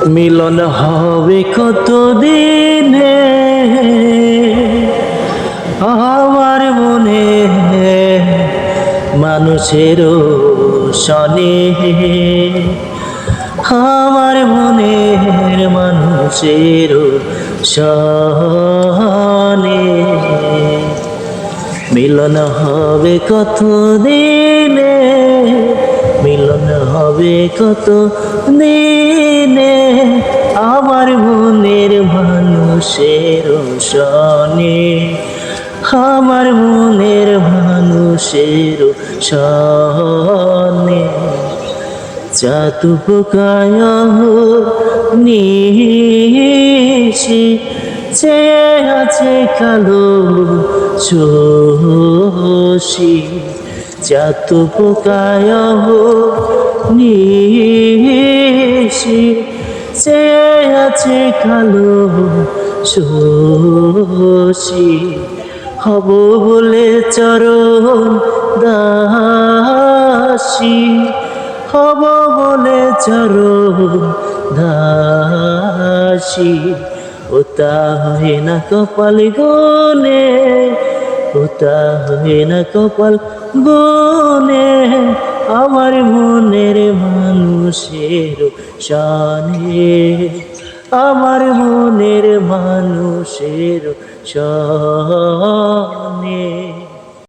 মিলন হবে কত দিনে আমার মনে মানুষের সনে আমার মনের মানুষের সনে মিলন হবে কত দিনে মিলন হবে কত দিনে আমার মনের মানুষের সনে আমার মনের মানুষের সনে চাতু পোকায় নিশি চেয়ে আছে কালো শোষী চাতু পোকায় নিশি চেয়ে আছে কালো শোষী হব বলে চরণ দাসী হব বলে চরণ দাসী ওতা হয় না কপাল গুনে ওতা হয় না কপাল গুনে আমার মনের মানুষের সনে আমার মনের মানুষের সনে।